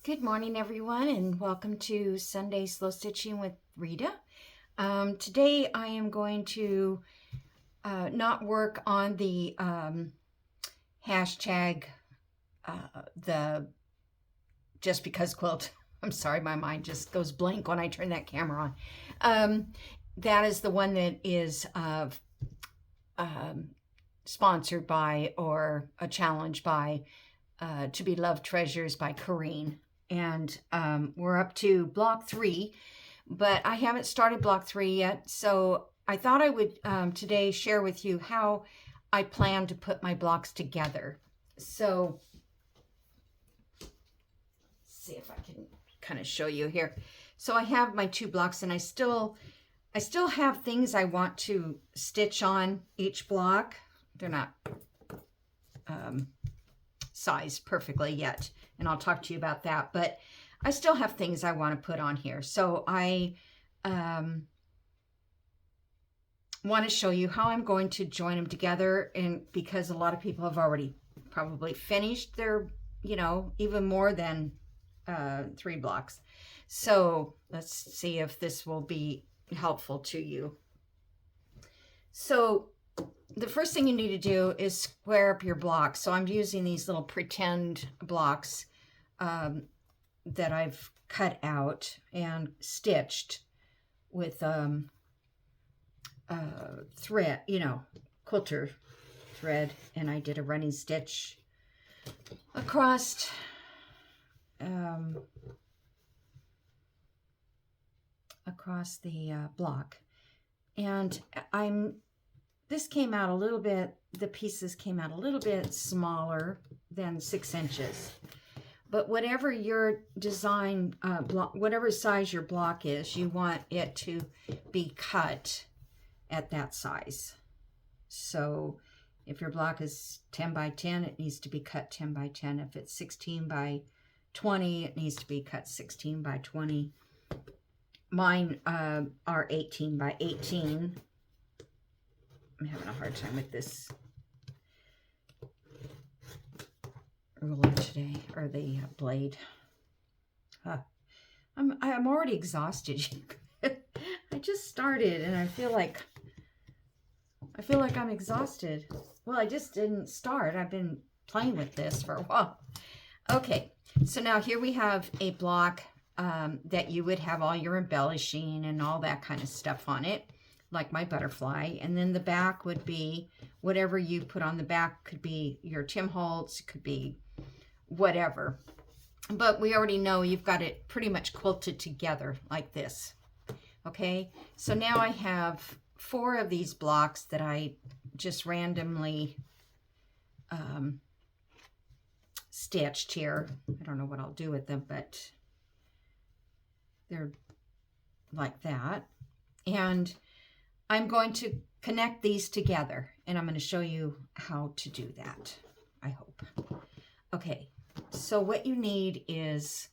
Good morning, everyone, and welcome to Sunday Slow Stitching with Rita. Today I am going to not work on the hashtag, the just because quilt. I'm sorry, my mind just goes blank when I turn that camera on. That is the one that is sponsored by, or a challenge by, To Be Loved Treasures by Corrine. And we're up to block 3, but I haven't started block 3 yet. So I thought I would today share with you how I plan to put my blocks together. So let's see if I can kind of show you here. So I have my 2 blocks, and I still have things I want to stitch on each block. They're not sized perfectly yet, and I'll talk to you about that, but I still have things I want to put on here. So I want to show you how I'm going to join them together, and because a lot of people have already probably finished their, even more than 3 blocks. So let's see if this will be helpful to you. So the first thing you need to do is square up your blocks. So I'm using these little pretend blocks that I've cut out and stitched with thread, quilter thread, and I did a running stitch across the block, and this came out a little bit, the pieces came out a little bit smaller than 6 inches. But whatever your design, whatever size your block is, you want it to be cut at that size. So if your block is 10 by 10, it needs to be cut 10 by 10. If it's 16 by 20, it needs to be cut 16 by 20. Mine are 18 by 18. I'm having a hard time with this ruler today, or the blade. I'm already exhausted. I just started, and I feel like I'm exhausted. Well, I just didn't start. I've been playing with this for a while. Okay, so now here we have a block that you would have all your embellishing and all that kind of stuff on it, like my butterfly. And then the back would be whatever you put on the back. Could be your Tim Holtz, could be whatever. But we already know you've got it pretty much quilted together like this. Okay, so now I have 4 of these blocks that I just randomly stitched here. I don't know what I'll do with them, but they're like that. And I'm going to connect these together, and I'm going to show you how to do that, I hope. Okay, so what you need is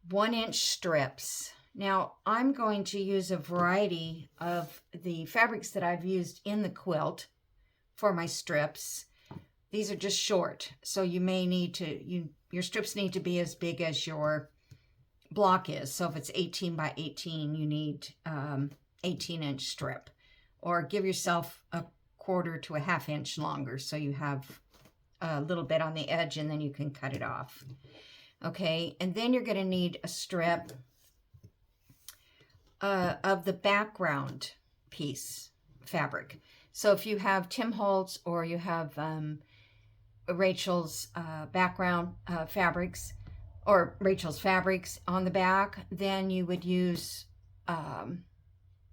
1-inch strips. Now, I'm going to use a variety of the fabrics that I've used in the quilt for my strips. These are just short, so you may need to, your strips need to be as big as your block is. So if it's 18 by 18, you need 18-inch strip, or give yourself a 1/4 to a 1/2 inch longer, so you have a little bit on the edge, and then you can cut it off. Okay, and then you're going to need a strip of the background piece fabric. So if you have Tim Holtz, or you have Rachel's background fabrics, or Rachel's fabrics on the back, then you would use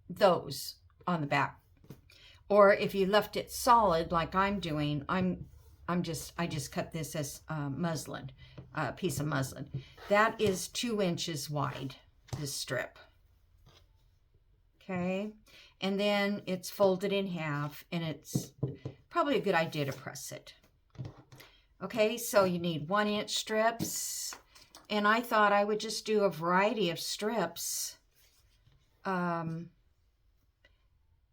those on the back. Or if you left it solid like I'm doing, I just cut this as muslin, a piece of muslin. That is 2 inches wide, this strip. Okay, and then it's folded in half, and it's probably a good idea to press it. Okay, so you need 1-inch strips, and I thought I would just do a variety of strips.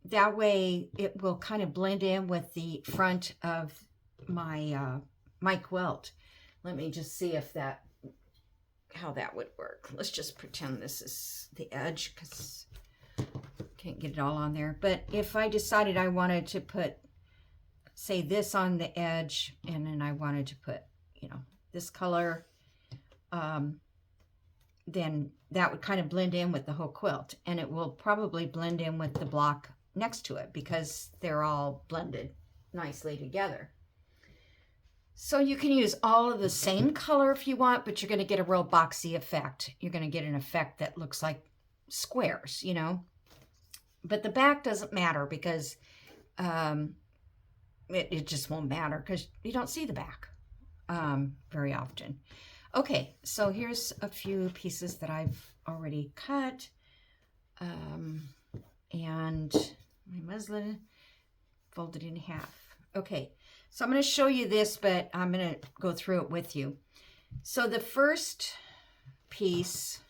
That way it will kind of blend in with the front of my my quilt. Let me just see if that how that would work. Let's just pretend this is the edge because can't get it all on there. But if I decided I wanted to put, say, this on the edge, and then I wanted to put, you know, this color, then that would kind of blend in with the whole quilt, and it will probably blend in with the block next to it because they're all blended nicely together. So you can use all of the same color if you want, but you're going to get a real boxy effect. You're going to get an effect that looks like squares, you know. But the back doesn't matter because it just won't matter because you don't see the back very often. Okay, so here's a few pieces that I've already cut. And my muslin folded in half. Okay, so I'm going to show you this, but I'm going to go through it with you. So the first piece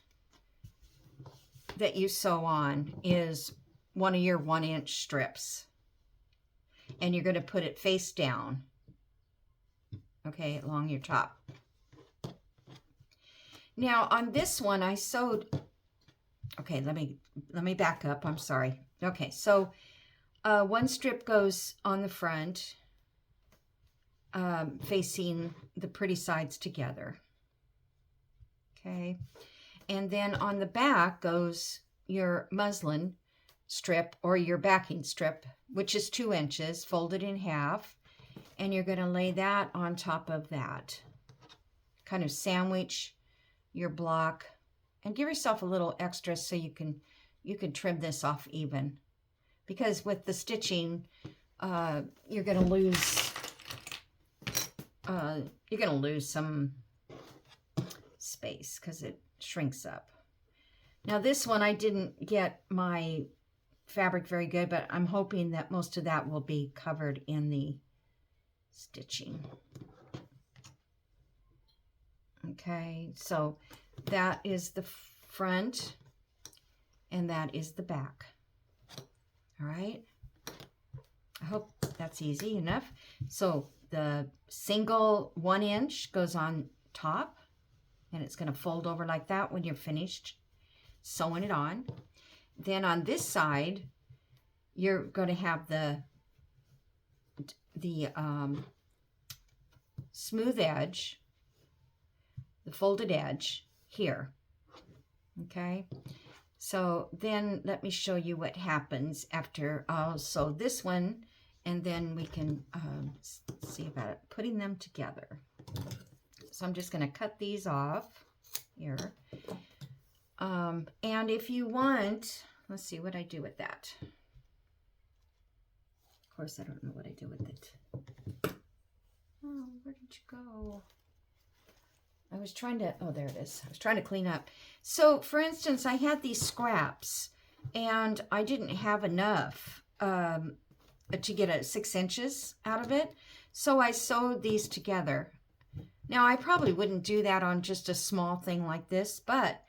that you sew on is one of your 1-inch strips. And you're going to put it face down, okay, along your top. Now on this one I sewed, okay, let me back up, I'm sorry. Okay, so one strip goes on the front, facing the pretty sides together, okay, and then on the back goes your muslin strip or your backing strip, which is 2 inches folded in half, and you're going to lay that on top of that, kind of sandwich your block, and give yourself a little extra so you can trim this off even, because with the stitching you're going to lose some space because it shrinks up. Now this one I didn't get my fabric very good, but I'm hoping that most of that will be covered in the stitching. Okay, so that is the front and that is the back. All right, I hope that's easy enough. So the single 1-inch goes on top, and it's going to fold over like that when you're finished sewing it on. Then on this side, you're going to have the smooth edge, the folded edge here. Okay, so then let me show you what happens after I'll sew this one, and then we can see about it, putting them together. So I'm just going to cut these off here. And if you want, let's see what I do with that. Of course, I don't know what I do with it. Oh, where did you go? I was trying to, oh, there it is. I was trying to clean up. So, for instance, I had these scraps, and I didn't have enough to get 6 inches out of it. So I sewed these together. Now, I probably wouldn't do that on just a small thing like this, but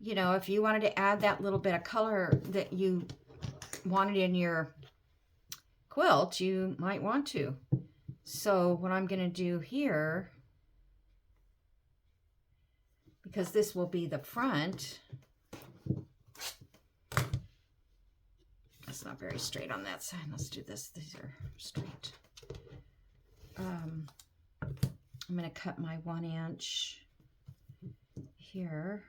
you know, if you wanted to add that little bit of color that you wanted in your quilt, you might want to. So what I'm going to do here, because this will be the front, it's not very straight on that side. Let's do this. These are straight. I'm going to cut my 1-inch here.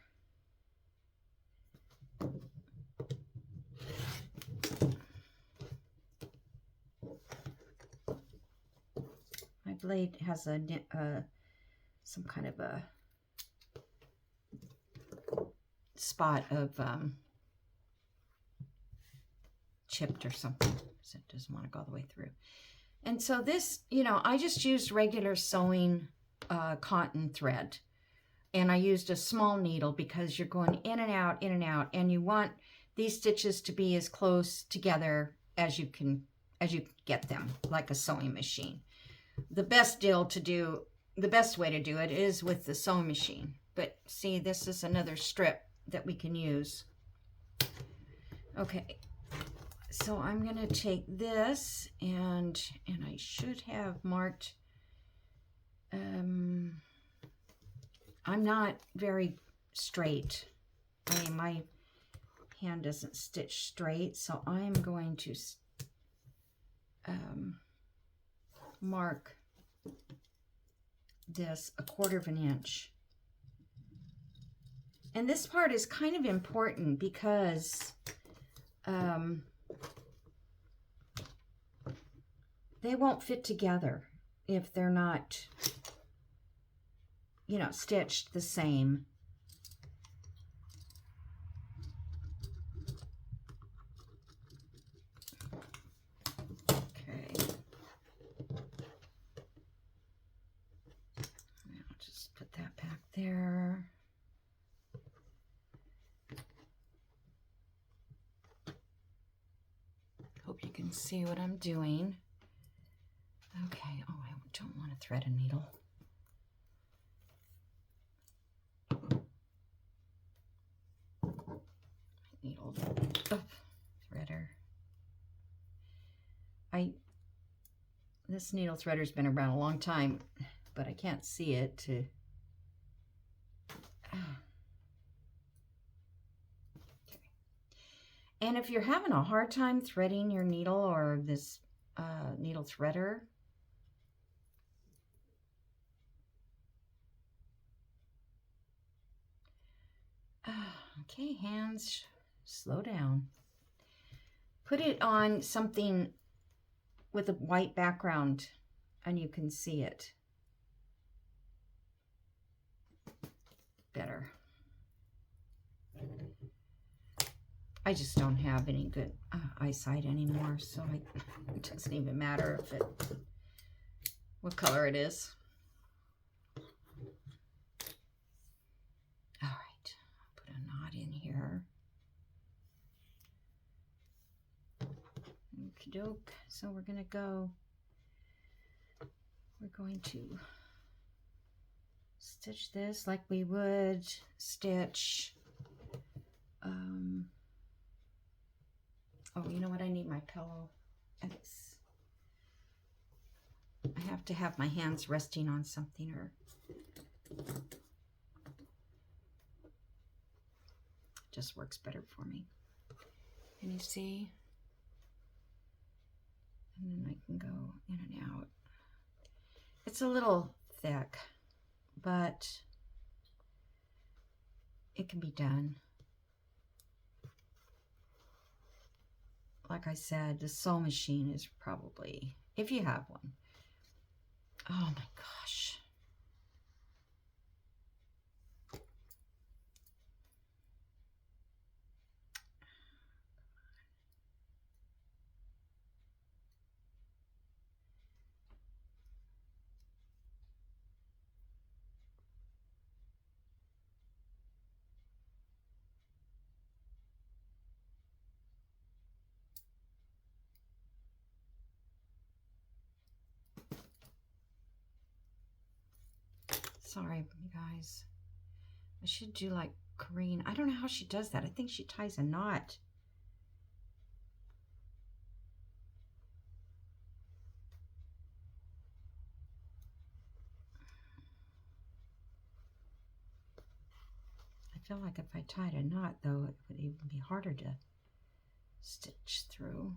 My blade has a some kind of a spot of chipped or something, so it doesn't want to go all the way through. And so this, you know, I just used regular sewing cotton thread, and I used a small needle because you're going in and out, and you want these stitches to be as close together as you get them, like a sewing machine. The best way to do it is with the sewing machine. But see, this is another strip that we can use. Okay, so I'm going to take this, and I should have marked, I'm not very straight. I mean, my hand doesn't stitch straight, so I'm going to mark this 1/4 of an inch. And this part is kind of important because they won't fit together if they're not, you know, stitched the same. Okay. I'll just put that back there. Hope you can see what I'm doing. Okay, oh, I don't want to thread a needle. Needle, oh, threader. This needle threader's been around a long time, but I can't see it to. Okay. And if you're having a hard time threading your needle or this needle threader, okay, hands, slow down. Put it on something with a white background and you can see it better. I just don't have any good eyesight anymore, so it doesn't even matter if what color it is. All right, I'll put a knot in here. Okie doke. So we're going to stitch this like we would stitch. Oh, you know what? I need my pillow. I have to have my hands resting on something, or it just works better for me. Can you see? And then I can go in and out. It's a little thick, but it can be done. Like I said, the sew machine is probably, if you have one. Oh my gosh. Sorry, you guys. I should do like Corinne. I don't know how she does that. I think she ties a knot. I feel like if I tied a knot, though, it would even be harder to stitch through.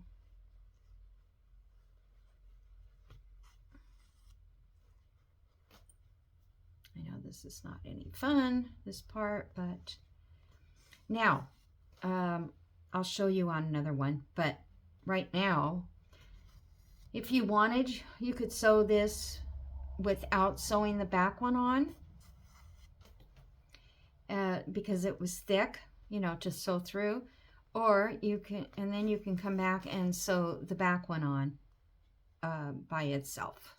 I know this is not any fun, this part, but now I'll show you on another one. But right now, if you wanted, you could sew this without sewing the back one on, because it was thick, you know, to sew through. Or you can, and then you can come back and sew the back one on by itself.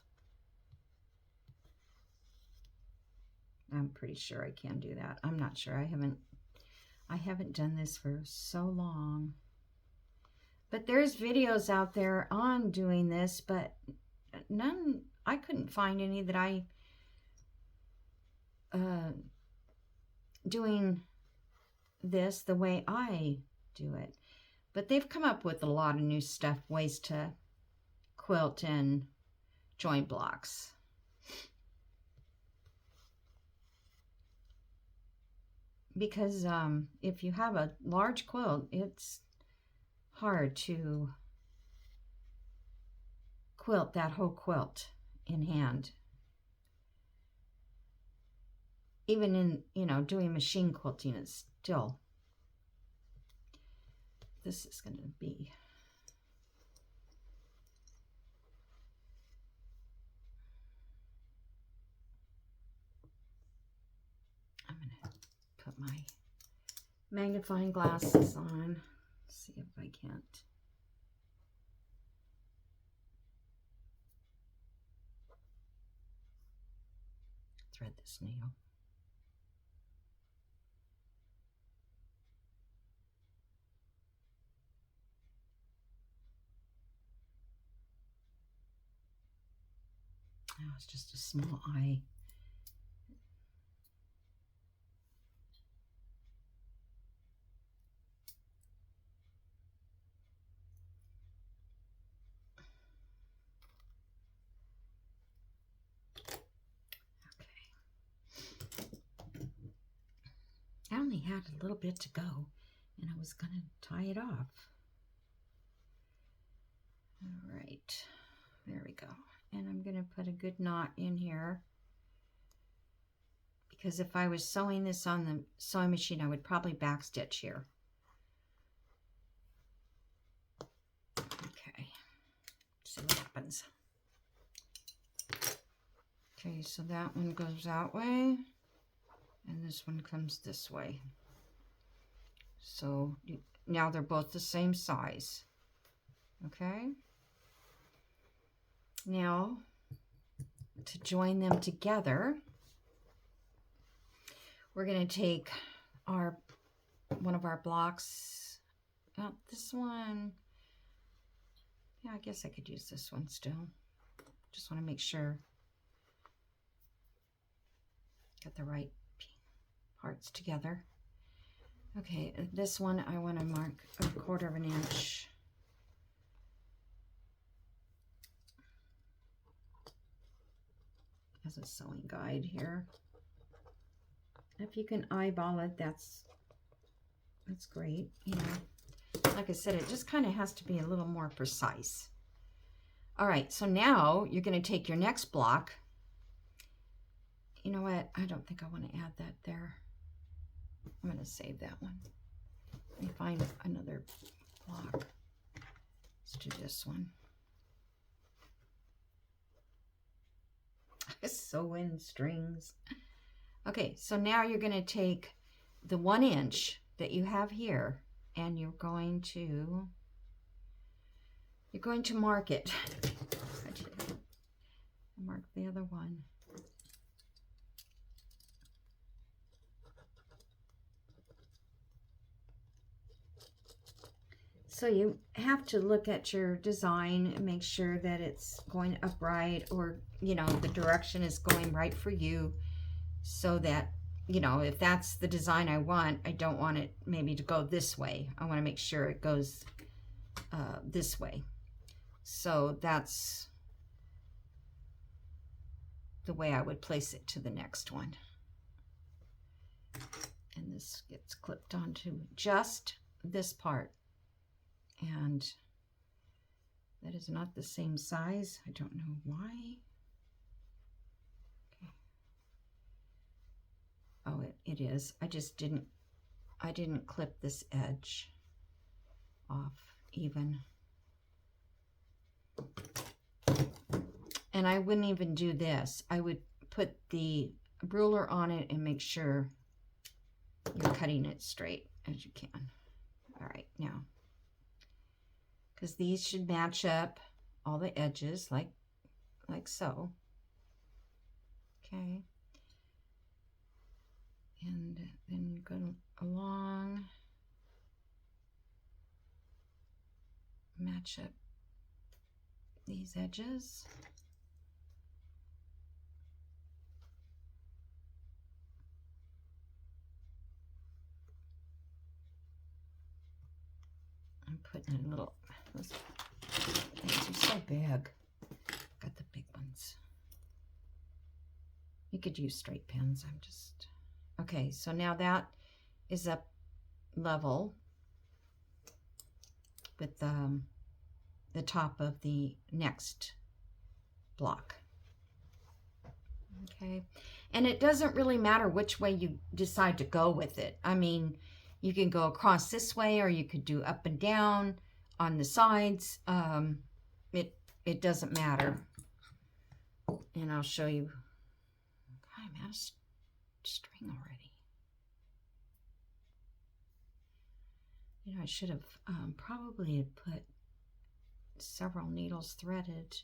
I'm pretty sure I can do that. I'm not sure. I haven't done this for so long. But there's videos out there on doing this, but none, I couldn't find any that I doing this the way I do it. But they've come up with a lot of new stuff, ways to quilt and join blocks. because if you have a large quilt, it's hard to quilt that whole quilt in hand. Even in, you know, doing machine quilting, it's still, this is going to be, I'm going to put my magnifying glasses on, see if I can't. Thread this needle. Oh, it's just a small eye. I only had a little bit to go, and I was going to tie it off. All right, there we go. And I'm going to put a good knot in here, because if I was sewing this on the sewing machine, I would probably backstitch here. Okay, see what happens. Okay, so that one goes that way, and this one comes this way. So now they're both the same size. Okay. Now, to join them together, we're going to take one of our blocks. Oh, this one. Yeah, I guess I could use this one still. Just want to make sure got the right parts together. Okay, this one I want to mark 1/4 inch. As a sewing guide here. If you can eyeball it, that's great. You know, like I said, it just kind of has to be a little more precise. All right, so now you're going to take your next block. You know what? I don't think I want to add that there. I'm going to save that one. Let me find another block. Let's do this one. Sewing strings. Okay, so now you're going to take the 1 inch that you have here, and you're going to mark it. Mark the other one. So you have to look at your design and make sure that it's going upright, or, you know, the direction is going right for you, so that, you know, if that's the design I want, I don't want it maybe to go this way. I want to make sure it goes this way. So that's the way I would place it to the next one. And this gets clipped onto just this part. And that is not the same size. I don't know why. Okay. Oh, it is. I didn't clip this edge off even. And I wouldn't even do this. I would put the ruler on it and make sure you're cutting it straight as you can. All right, now, because these should match up all the edges like so. Okay. And then go along, match up these edges. I'm putting in a little, those things are so big. Got the big ones. You could use straight pins. I'm just, okay, so now that is up level with the top of the next block. Okay, and it doesn't really matter which way you decide to go with it. I mean, you can go across this way, or you could do up and down on the sides. It doesn't matter. And I'll show you. God, I'm out of string already. You know, I should have probably had put several needles threaded.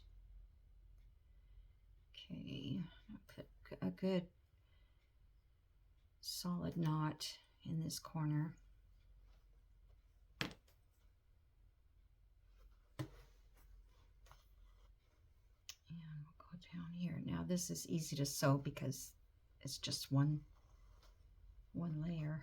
Okay, I'll put a good solid knot in this corner. And we'll go down here. Now this is easy to sew because it's just one layer.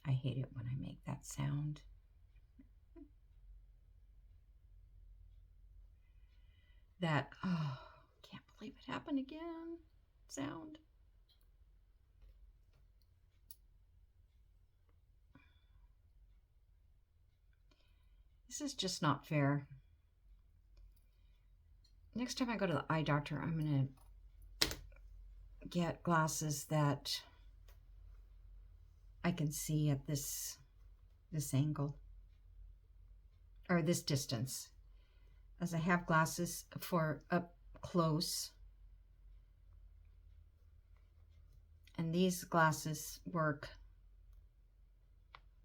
I hate it when I make that sound. That, oh, can't believe it happened again sound. This is just not fair. Next time I go to the eye doctor, I'm going to get glasses that I can see at this angle, or this distance, as I have glasses for up close, and these glasses work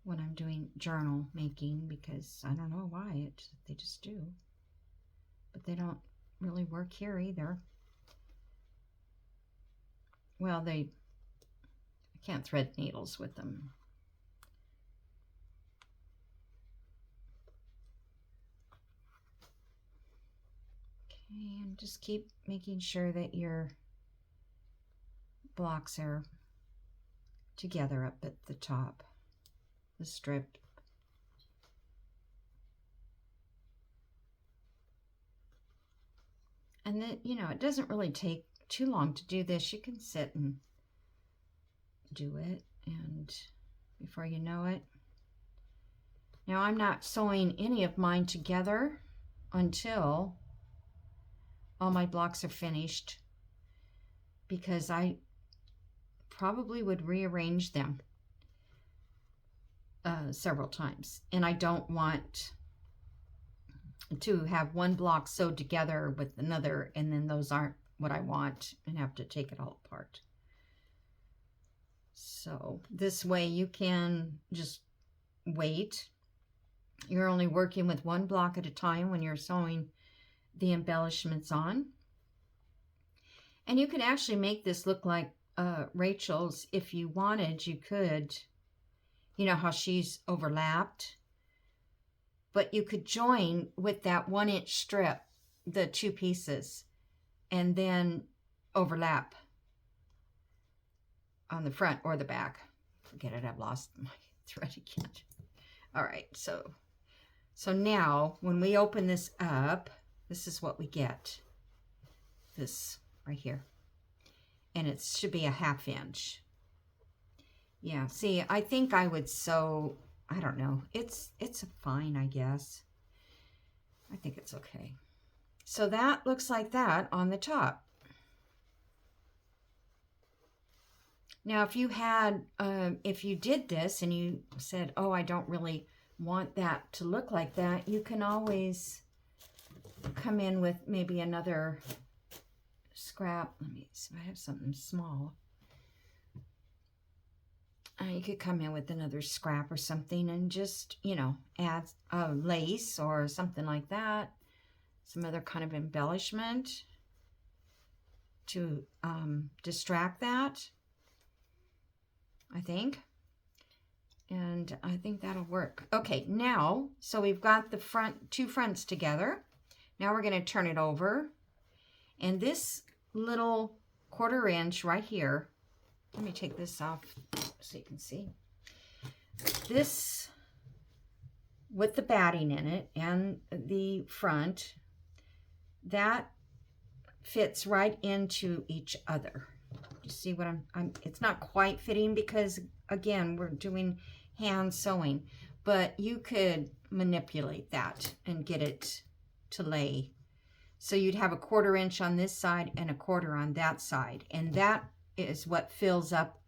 when I'm doing journal making, because I don't know why, they just do, but they don't really work here either. Well, I can't thread needles with them. Okay, and just keep making sure that your blocks are together up at the top, the strip. And then, you know, it doesn't really take too long to do this. You can sit and do it, and before you know it. Now I'm not sewing any of mine together until all my blocks are finished, because I probably would rearrange them several times, and I don't want to have one block sewed together with another and then those aren't what I want and have to take it all apart. So this way you can just wait. You're only working with one block at a time when you're sewing the embellishments on. And you could actually make this look like Rachel's if you wanted. You could, you know how she's overlapped, but you could join with that 1-inch strip the two pieces and then overlap on the front or the back. Forget it, I've lost my thread again. All right, so now when we open this up, this is what we get. This right here. And it should be a 1/2 inch. Yeah, see, I think I would sew, I don't know. It's fine, I guess. I think it's okay. So that looks like that on the top. Now, if you had, if you did this and you said, oh, I don't really want that to look like that, you can always come in with maybe another scrap. Let me see if I have something small. You could come in with another scrap or something and just, you know, add lace or something like that. Some other kind of embellishment to distract that, I think. And I think that'll work. Okay, now, so we've got the two fronts together. Now we're going to turn it over. And this little 1/4 inch right here let me take this off so you can see. This, with the batting in it and the front, that fits right into each other. You see what it's not quite fitting because, again, we're doing hand sewing, but you could manipulate that and get it to lay. So you'd have a 1/4 inch on this side and a 1/4 on that side, and that is what fills up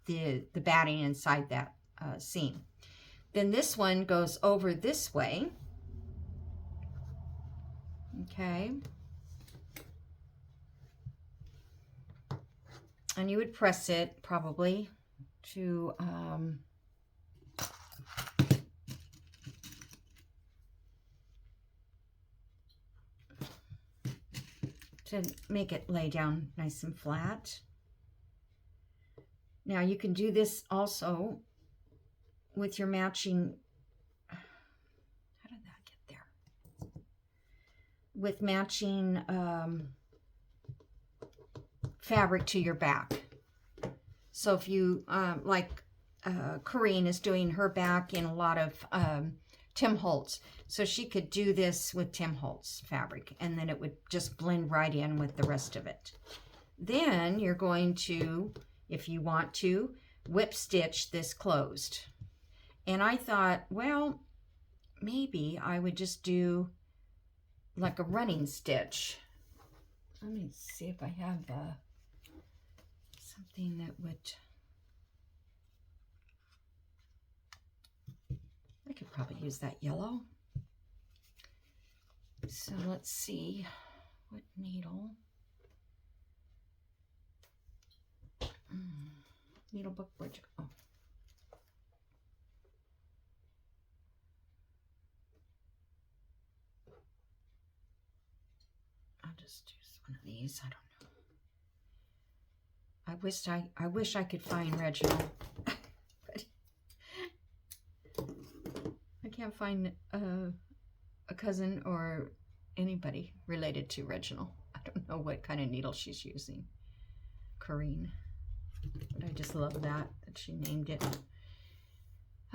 the batting inside that seam. Then this one goes over this way. Okay. And you would press it probably to make it lay down nice and flat. Now you can do this also with your matching, how did that get there? With matching fabric to your back. So if you, like Corrine is doing her back in a lot of Tim Holtz. So she could do this with Tim Holtz fabric, and then it would just blend right in with the rest of it. Then you're going to, if you want to, whip stitch this closed. And I thought, well, maybe I would just do like a running stitch. Let me see if I have something that would, I could probably use that yellow. So let's see what needle. Needle book, where'd you go? I'll just use one of these. I don't know. I wish I could find Reginald, but I can't find a cousin or anybody related to Reginald. I don't know what kind of needle she's using. Corrine. But I just love that she named it.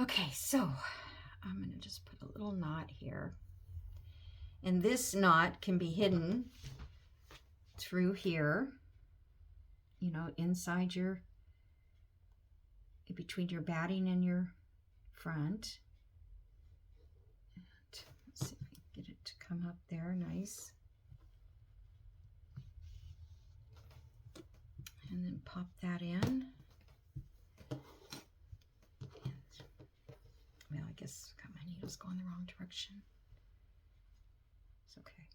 Okay, so I'm going to just put a little knot here. And this knot can be hidden through here, you know, inside your, between your batting and your front. And let's see if we can get it to come up there nice. And then pop that in. And, well, I guess got my needles going the wrong direction. It's okay.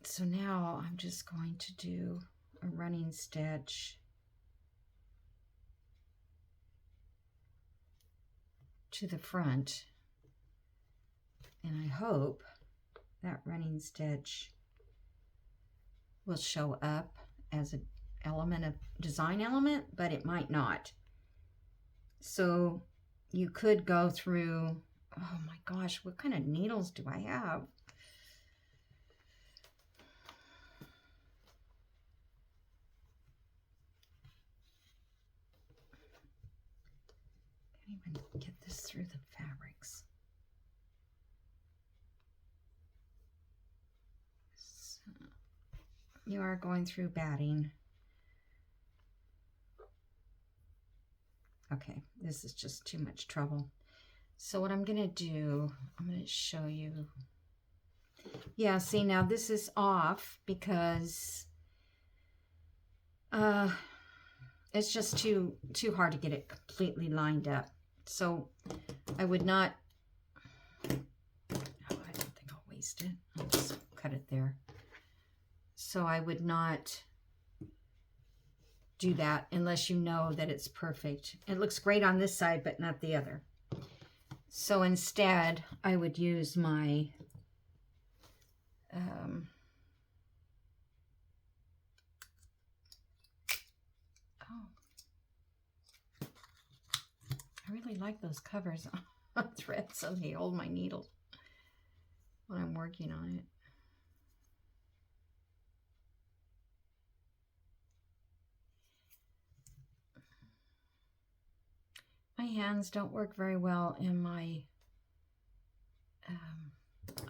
So now I'm just going to do a running stitch to the front, and I hope that running stitch will show up as an element of design element, but it might not. So you could go through, oh my gosh, what kind of needles do I have? Can't even get this through the fabrics. So you are going through batting. Okay, this is just too much trouble. So what I'm gonna do, I'm gonna show you. Yeah, see, now this is off because it's just too hard to get it completely lined up. So I would not, oh, I don't think I'll waste it. I'll just cut it there. So I would not do that unless you know that it's perfect. It looks great on this side, but not the other. So instead, I would use my I really like those covers on thread, so they hold my needle when I'm working on it. My hands don't work very well in my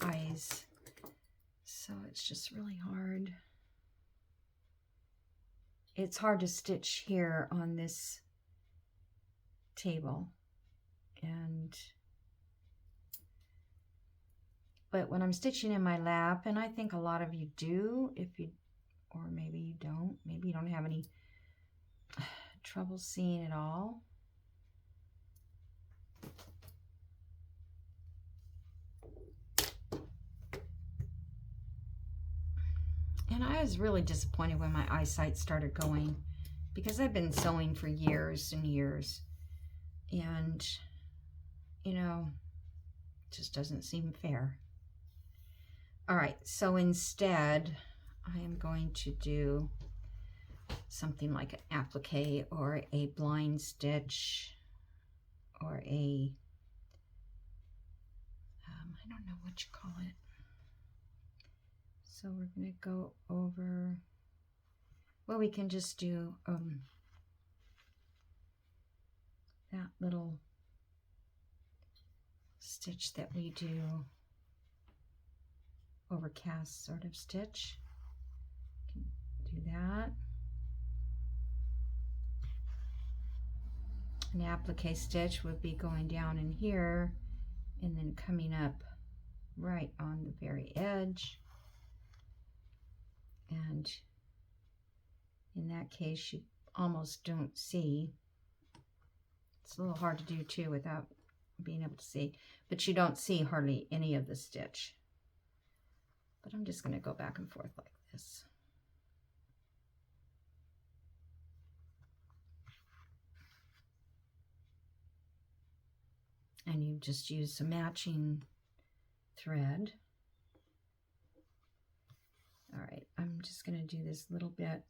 eyes, so it's just really hard. It's hard to stitch here on this table, but when I'm stitching in my lap, and I think a lot of you do, or maybe you don't have any trouble seeing it all. And I was really disappointed when my eyesight started going, because I've been sewing for years and years, and you know, it just doesn't seem fair. All right, so instead I am going to do something like an applique or a blind stitch or a I don't know what you call it. So we're going to go over, well, we can just do that little stitch that we do, overcast sort of stitch. Can do that. An applique stitch would be going down in here and then coming up right on the very edge. And in that case, you almost don't see. It's a little hard to do too without being able to see, but you don't see hardly any of the stitch. But I'm just going to go back and forth like this. And you just use some matching thread. All right, I'm just going to do this little bit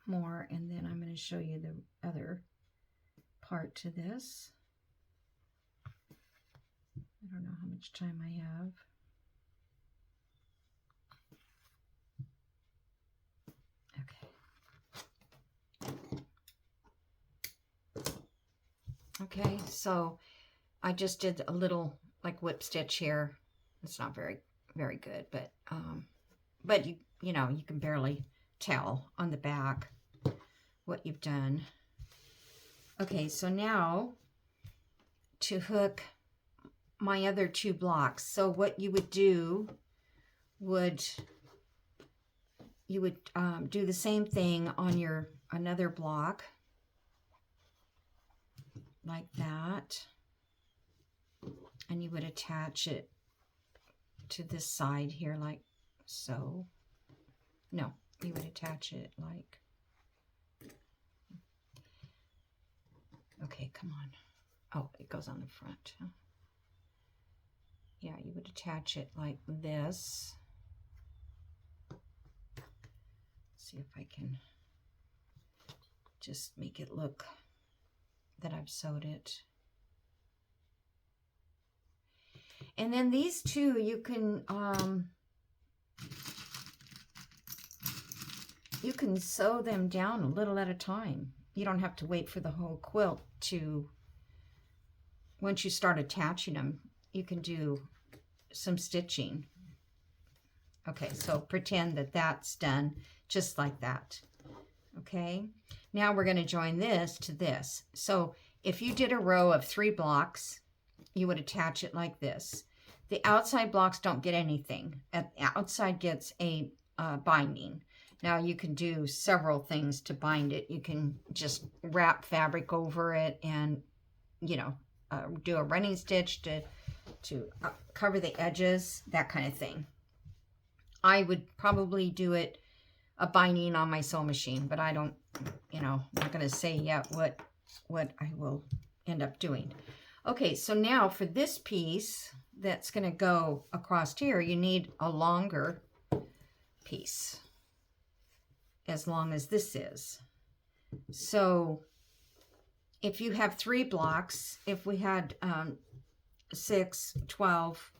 more, and then I'm going to show you the other part to this. I don't know how much time I have. Okay, so I just did a little like whip stitch here. It's not very good, but you know, you can barely tell on the back what you've done. Okay, so now to hook my other two blocks. So what you would do you would do the same thing on your another block like that, and you would attach it to this side here like so. No, you would attach it like, okay, come on. Oh, it goes on the front. Huh? Yeah, you would attach it like this. See if I can just make it look that I've sewed it. And then these two, you can sew them down a little at a time. You don't have to wait for the whole quilt to, once you start attaching them, you can do some stitching. Okay, so pretend that that's done just like that. Okay, now we're going to join this to this. So if you did a row of 3 blocks, you would attach it like this. The outside blocks don't get anything. The outside gets a binding. Now you can do several things to bind it. You can just wrap fabric over it and, you know, do a running stitch to cover the edges, that kind of thing. I would probably do it a binding on my sewing machine, but I don't, you know, I'm not going to say yet what I will end up doing. Okay, so now for this piece that's going to go across here, you need a longer piece, as long as this is. So if you have 3 blocks, if we had 6, 12,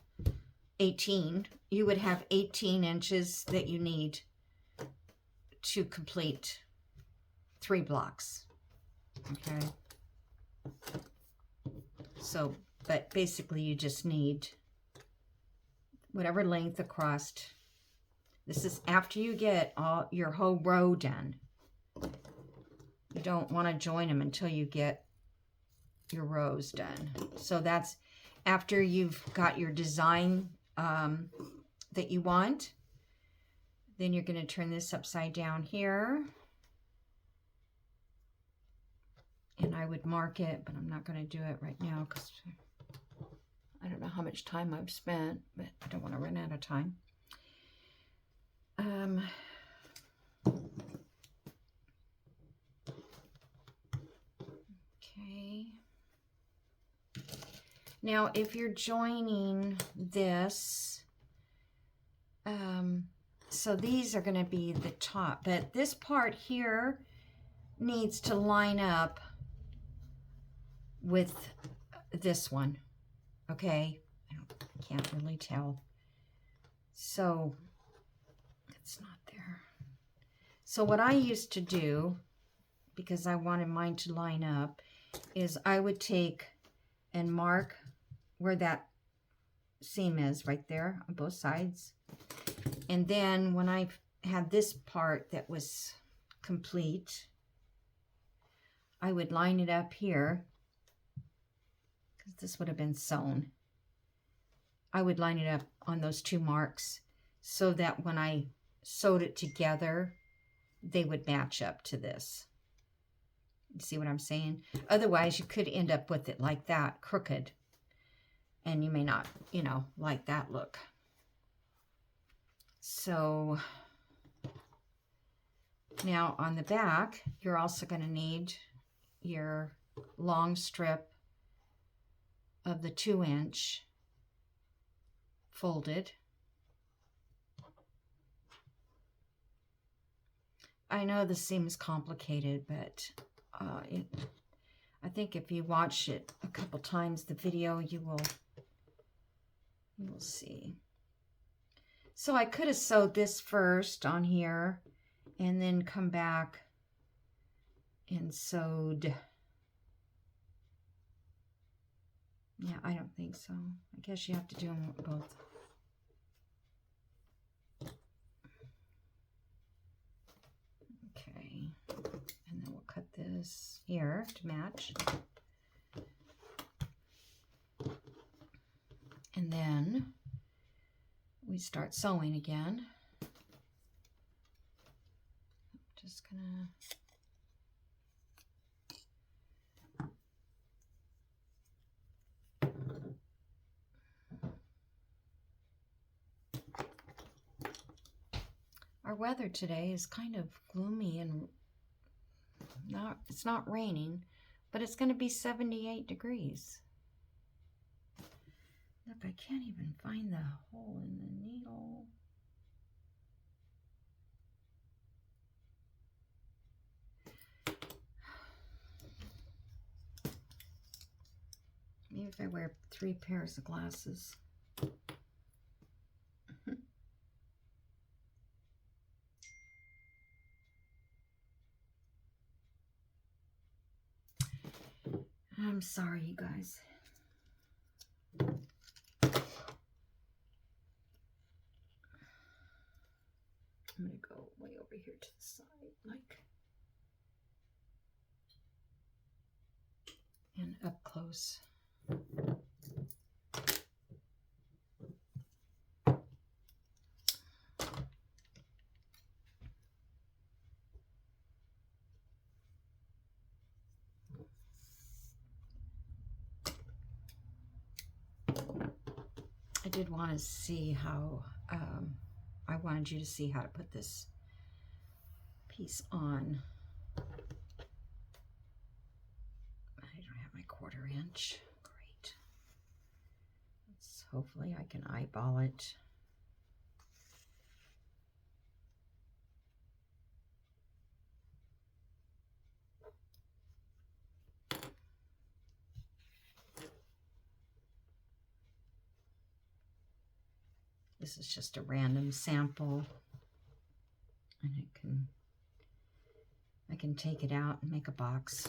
18, you would have 18 inches that you need to complete 3 blocks. Okay. So, but basically you just need whatever length across. This is after you get all your whole row done. You don't want to join them until you get your rows done. So that's after you've got your design that you want. Then you're going to turn this upside down here. And I would mark it, but I'm not going to do it right now because I don't know how much time I've spent, but I don't want to run out of time. Okay. Now, if you're joining this, so these are going to be the top, but this part here needs to line up with this one. Okay, I can't really tell. So it's not there. So what I used to do, because I wanted mine to line up, is I would take and mark where that seam is right there on both sides. And then when I had this part that was complete, I would line it up here, because this would have been sewn. I would line it up on those two marks so that when I sewed it together, they would match up to this. You see what I'm saying? Otherwise, you could end up with it like that, crooked. And you may not, you know, like that look. So now on the back, you're also going to need your long strip of the 2-inch folded. I know this seems complicated, but I think if you watch it a couple times, the video, you will see. So I could have sewed this first on here and then come back and sewed. Yeah, I don't think so. I guess you have to do them both. Okay, and then we'll cut this here to match. And then we start sewing again. Just gonna our weather today is kind of gloomy and it's not raining, but it's going to be 78 degrees. Look, I can't even find the hole in the needle. Maybe if I wear 3 pairs of glasses. I'm sorry, you guys. I'm going to go way over here to the side, like, and up close. I did want to see how, I wanted you to see how to put this piece on. I don't have my 1/4 inch. Great. Hopefully I can eyeball it. This is just a random sample, and I can take it out and make a box.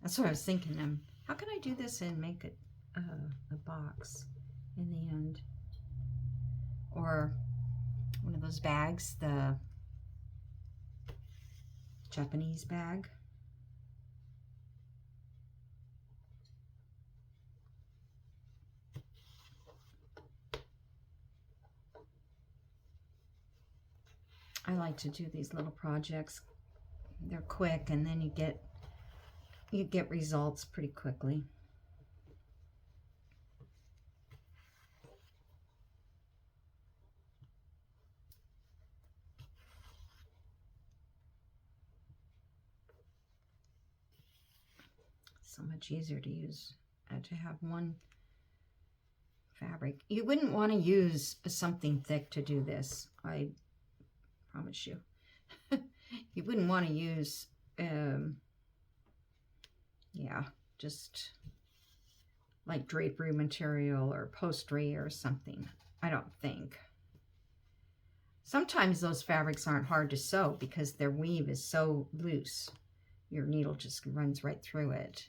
That's what I was thinking. How can I do this and make it a box in the end? Or one of those bags, the Japanese bag. I like to do these little projects. They're quick, and then you get results pretty quickly. So much easier to use, to have one fabric. You wouldn't want to use something thick to do this, I promise you. You wouldn't want to use, yeah, just like drapery material or upholstery or something. I don't think. Sometimes those fabrics aren't hard to sew because their weave is so loose. Your needle just runs right through it.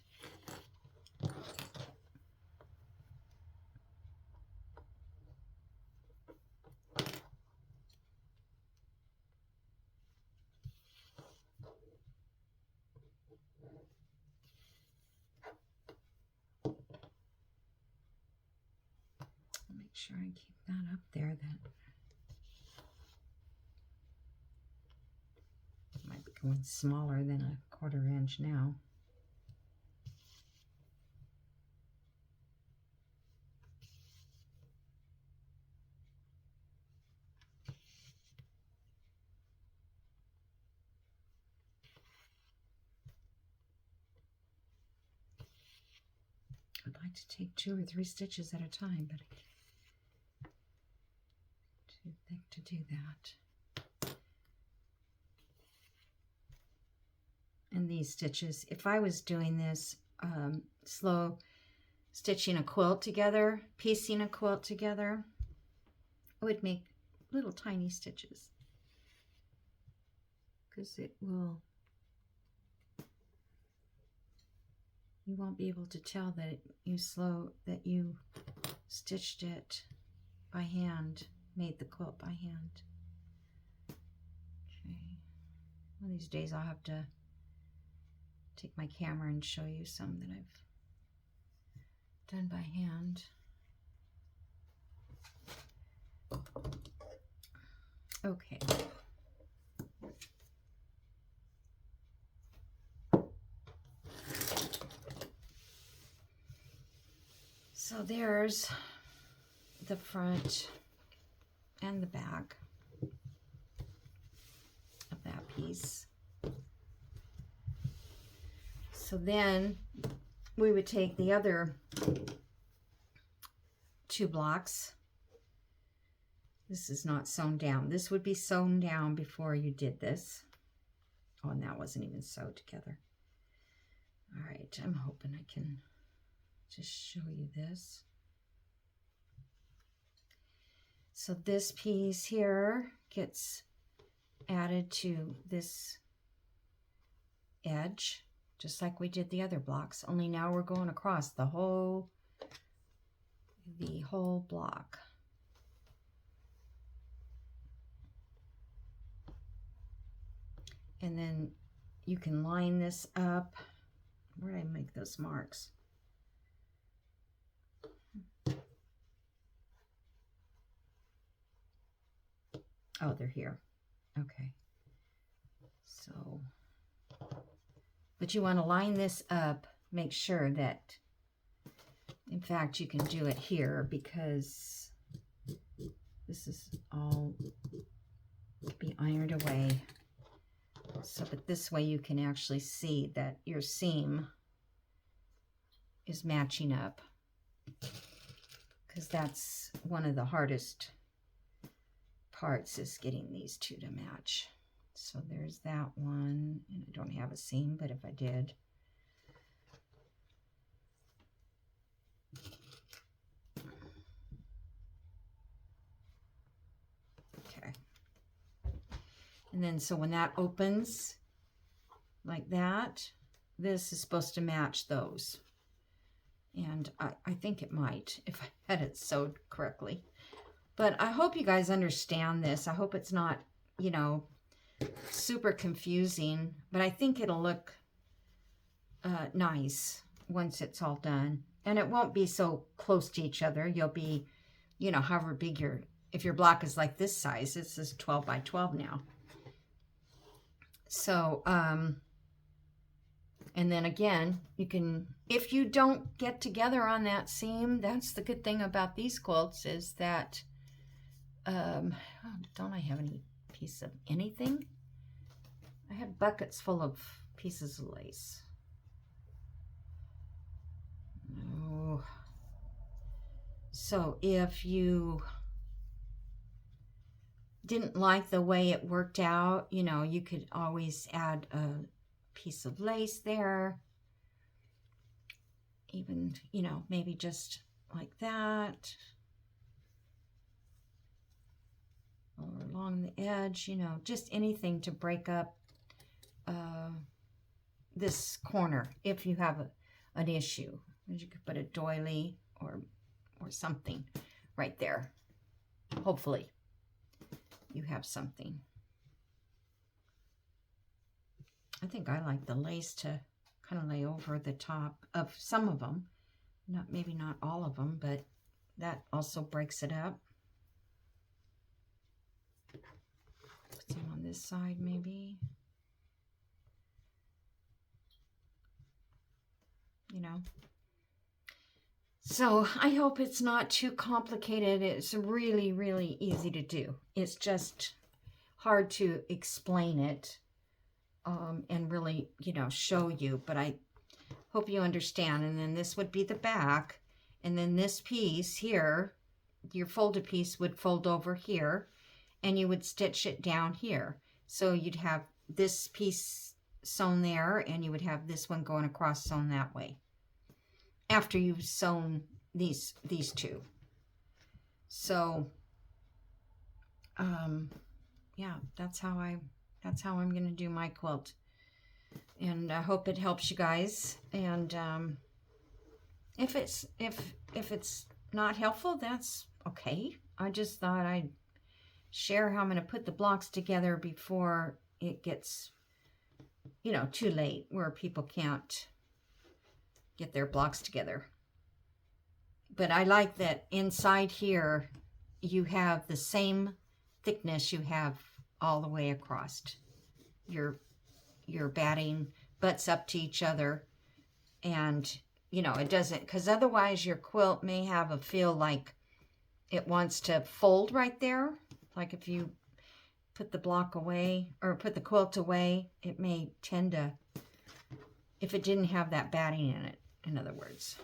Make sure I keep that up there. That might be going smaller than a 1/4 inch now. I'd like to take 2 or 3 stitches at a time, but too thick to do that. And these stitches, if I was doing this slow stitching a quilt together, piecing a quilt together, I would make little tiny stitches because it will, you won't be able to tell that you stitched it by hand, made the quilt by hand. Okay, one of these days I'll have to take my camera and show you some that I've done by hand. Okay. So there's the front and the back of that piece. So then we would take the other 2 blocks. This is not sewn down. This would be sewn down before you did this. Oh, and that wasn't even sewed together. All right, I'm hoping I can just show you this. So this piece here gets added to this edge, just like we did the other blocks, only now we're going across the whole block. And then you can line this up. Where did I make those marks? Oh, they're here. Okay. So, but you want to line this up, make sure that, in fact, you can do it here because this is all to be ironed away. So, but this way you can actually see that your seam is matching up, because that's one of the hardest parts, is getting these 2 to match. So there's that one, and I don't have a seam, but if I did, okay. And then so when that opens like that, this is supposed to match those. And I think it might if I had it sewed correctly. But I hope you guys understand this. I hope it's not, you know, super confusing. But I think it'll look nice once it's all done. And it won't be so close to each other. You'll be, you know, however big your, if your block is like this size, this is 12 by 12 now. So, and then again, you can, if you don't get together on that seam, that's the good thing about these quilts is that, don't I have any piece of anything? I have buckets full of pieces of lace. Oh. So if you didn't like the way it worked out, you know, you could always add a piece of lace there. Even, you know, maybe just like that. Or along the edge, you know, just anything to break up this corner if you have an issue. You could put a doily or something right there. Hopefully you have something. I think I like the lace to kind of lay over the top of some of them. Maybe not all of them, but that also breaks it up. Put some on this side maybe. You know. So I hope it's not too complicated. It's really, really easy to do. It's just hard to explain it and really, you know, show you. But I hope you understand. And then this would be the back. And then this piece here, your folded piece would fold over here. And you would stitch it down here. So you'd have this piece sewn there. And you would have this one going across sewn that way. After you've sewn these two. So yeah, that's how I'm gonna do my quilt. And I hope it helps you guys. And if it's not helpful, that's okay. I just thought I'd share how I'm gonna put the blocks together before it gets, you know, too late where people can't get their blocks together. But I like that inside here you have the same thickness you have all the way across. Your batting butts up to each other, and you know it doesn't, because otherwise your quilt may have a feel like it wants to fold right there. Like if you put the block away or put the quilt away, it may tend to, if it didn't have that batting in it, in other words.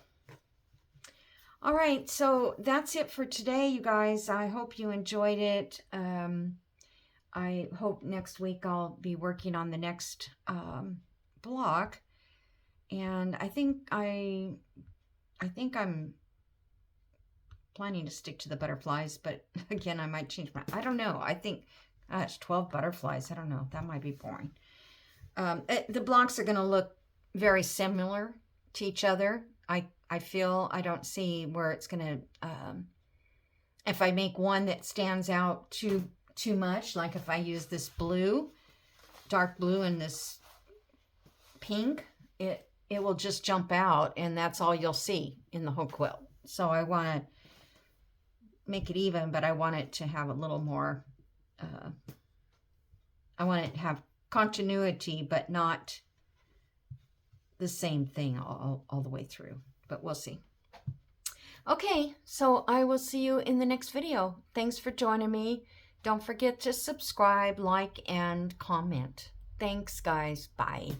All right, so that's it for today, you guys. I hope you enjoyed it. I hope next week I'll be working on the next block, and I think I'm planning to stick to the butterflies, but again, I might change my, I don't know. I think, gosh, 12 butterflies. I don't know. That might be boring. The blocks are going to look very similar to each other. I feel, I don't see where it's going to, if I make one that stands out too much, like if I use this blue, dark blue, and this pink, it will just jump out, and that's all you'll see in the whole quilt. So I want to make it even, but I want it to have a little more, I want it to have continuity, but not the same thing all the way through. But we'll see. Okay, so I will see you in the next video. Thanks for joining me. Don't forget to subscribe, like, and comment. Thanks, guys. Bye.